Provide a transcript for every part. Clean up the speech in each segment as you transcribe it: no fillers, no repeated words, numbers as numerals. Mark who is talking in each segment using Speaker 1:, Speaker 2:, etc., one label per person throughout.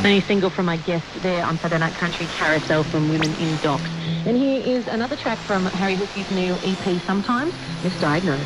Speaker 1: The new single from my guest there on Saturday Night Country, Carousel from Women in Docks. And here is another track from Harry Hookie's new EP, Sometimes Misdiagnosed.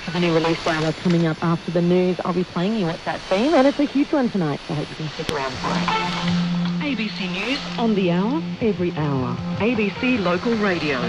Speaker 1: For the new release hour coming up after the news. I'll be playing you What's That Theme, and it's a huge one tonight, so I hope you can stick around for it.
Speaker 2: ABC News on the hour, every hour. ABC Local Radio.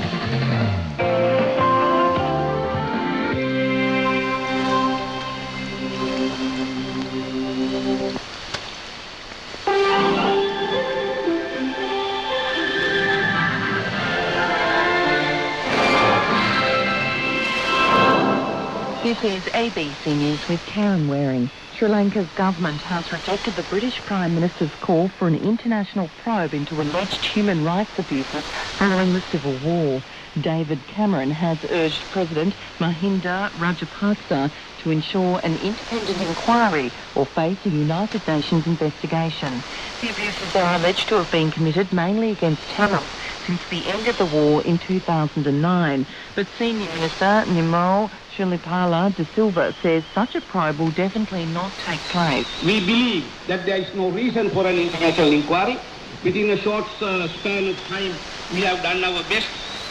Speaker 1: This is ABC News with Karen Waring. Sri Lanka's government has rejected the British Prime Minister's call for an international probe into alleged human rights abuses following the Civil War. David Cameron has urged President Mahinda Rajapaksa to ensure an independent inquiry or face a United Nations investigation. The abuses are alleged to have been committed mainly against Tamils since the end of the war in 2009. But Senior Minister Nirmal Shilipala De Silva says such a probe will definitely not take place.
Speaker 3: We believe that there is no reason for an international inquiry. Within a short span of time, we have done our best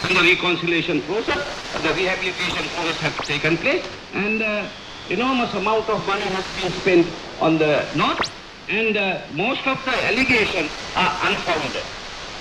Speaker 3: in the reconciliation process. The rehabilitation process has taken place, and enormous amount of money has been spent on the north, and most of the allegations are unfounded.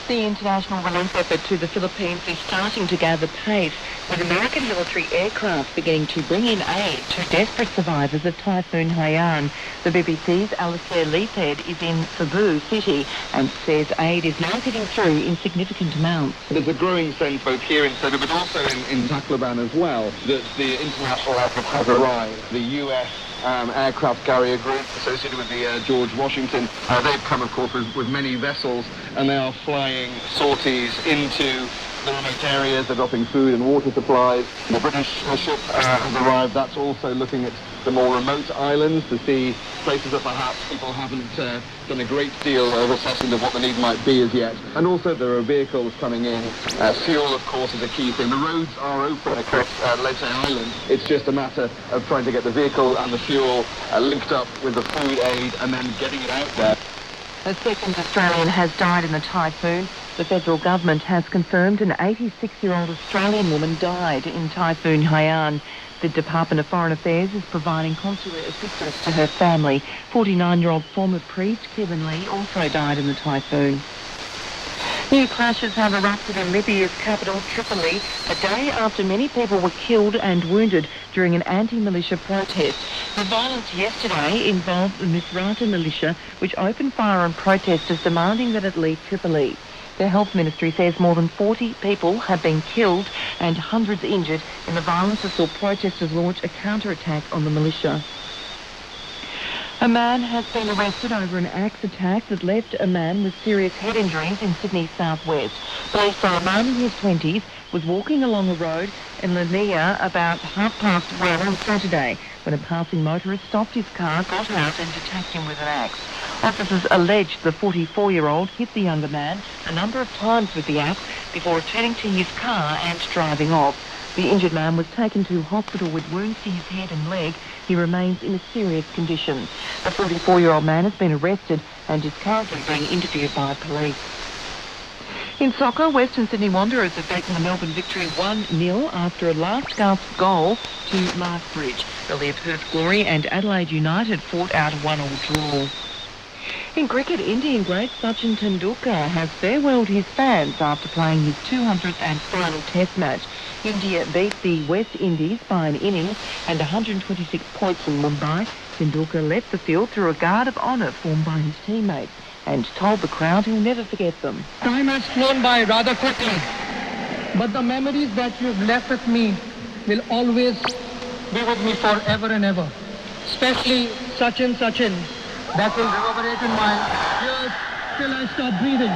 Speaker 1: The international relief effort to the Philippines is starting to gather pace, with American military aircraft beginning to bring in aid to desperate survivors of Typhoon Haiyan. The BBC's Alistair Leaphead is in Cebu City and says aid is now getting through in significant amounts.
Speaker 4: There's a growing sense both here in Cebu but also in Tacloban as well that the international effort has arrived. The US aircraft carrier group associated with the George Washington, they've come of course with many vessels, and they are flying sorties into the remote areas. They're dropping food and water supplies. The British ship has arrived. That's also looking at the more remote islands to see places that perhaps people haven't done a great deal of assessment of what the need might be as yet. And also there are vehicles coming in. Fuel, of course, is a key thing. The roads are open across Leyte Island. It's just a matter of trying to get the vehicle and the fuel linked up with the food aid and then getting it out there.
Speaker 1: A second Australian has died in the typhoon. The federal government has confirmed an 86-year-old Australian woman died in Typhoon Haiyan. The Department of Foreign Affairs is providing consular assistance to her family. 49-year-old former priest Kevin Lee also died in the typhoon. New clashes have erupted in Libya's capital, Tripoli, a day after many people were killed and wounded during an anti-militia protest. The violence yesterday involved the Misrata militia, which opened fire on protesters demanding that it leave Tripoli. The health ministry says more than 40 people have been killed and hundreds injured in the violence that saw protesters launch a counterattack on the militia. A man has been arrested over an axe attack that left a man with serious head injuries in Sydney's southwest. Police say a man in his 20s was walking along a road in Lanier about 1:30 on Saturday when a passing motorist stopped his car, got out and attacked him with an axe. Officers alleged the 44-year-old hit the younger man a number of times with the axe before returning to his car and driving off. The injured man was taken to hospital with wounds to his head and leg. He remains in a serious condition. The 44-year-old man has been arrested and is currently being interviewed by police. In soccer, Western Sydney Wanderers have beaten the Melbourne Victory 1-0 after a last-gasp goal to Markbridge. The Perth Glory and Adelaide United fought out a 1-1 draw. In cricket, Indian great Sachin Tendulkar has farewelled his fans after playing his 200th and final Test match. India beat the West Indies by an innings and 126 points in Mumbai. Tendulkar left the field through a guard of honour formed by his teammates and told the crowd he'll never forget them.
Speaker 5: Time has flown by rather quickly, but the memories that you have left with me will always be with me forever and ever. Especially Sachin, that will reverberate in my ears till I stop breathing.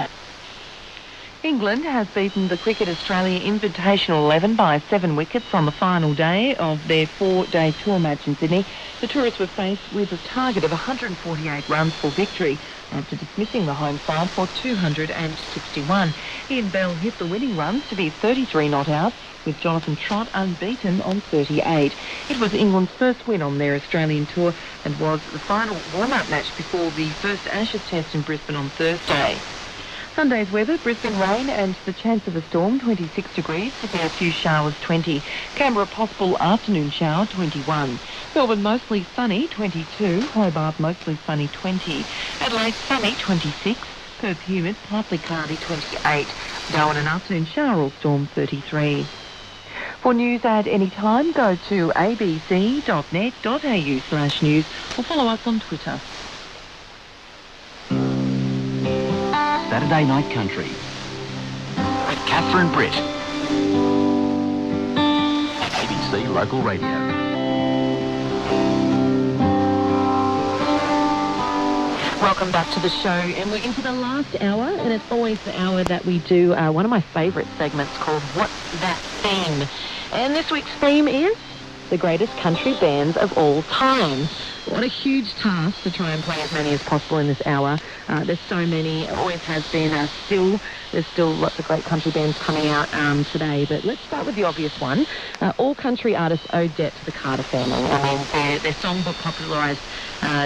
Speaker 1: England has beaten the Cricket Australia Invitational 11 by 7 wickets on the final day of their 4-day tour match in Sydney. The tourists were faced with a target of 148 runs for victory after dismissing the home side for 261. Ian Bell hit the winning runs to be 33 not out, with Jonathan Trott unbeaten on 38. It was England's first win on their Australian tour and was the final warm-up match before the first Ashes Test in Brisbane on Thursday. Sunday's weather, Brisbane rain and the chance of a storm, 26 degrees. Sydney a few showers, 20. Canberra possible afternoon shower, 21. Melbourne mostly sunny, 22. Hobart mostly sunny, 20. Adelaide sunny, 26. Perth humid, partly cloudy, 28. Darwin an afternoon shower or storm, 33. For news at any time, go to abc.net.au/news or follow us on Twitter.
Speaker 6: Saturday Night Country with Catherine Britt at ABC Local Radio.
Speaker 1: Welcome back to the show, and we're into the last hour, and it's always the hour that we do one of my favourite segments called What's That Theme? And this week's theme is the greatest country bands of all time. What a huge task to try and play as many as possible in this hour. There's so many, always has been. There's still lots of great country bands coming out today. But let's start with the obvious one. All country artists owe debt to the Carter family. I mean, their songbook popularised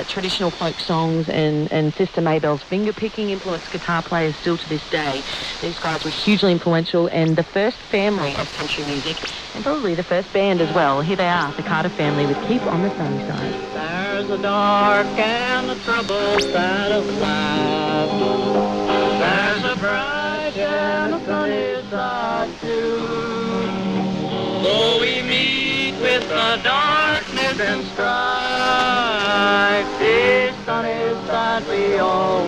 Speaker 1: traditional folk songs, and Sister Maybell's finger-picking influenced guitar players still to this day. These guys were hugely influential and the first family of country music, and probably the first band as well. Here they are, the Carter family with Keep on the Sunny Side.
Speaker 7: There's a dark and a troubled side of life. There's a bright and a sunny side too. So we meet with the darkness and strife. This sunny side we all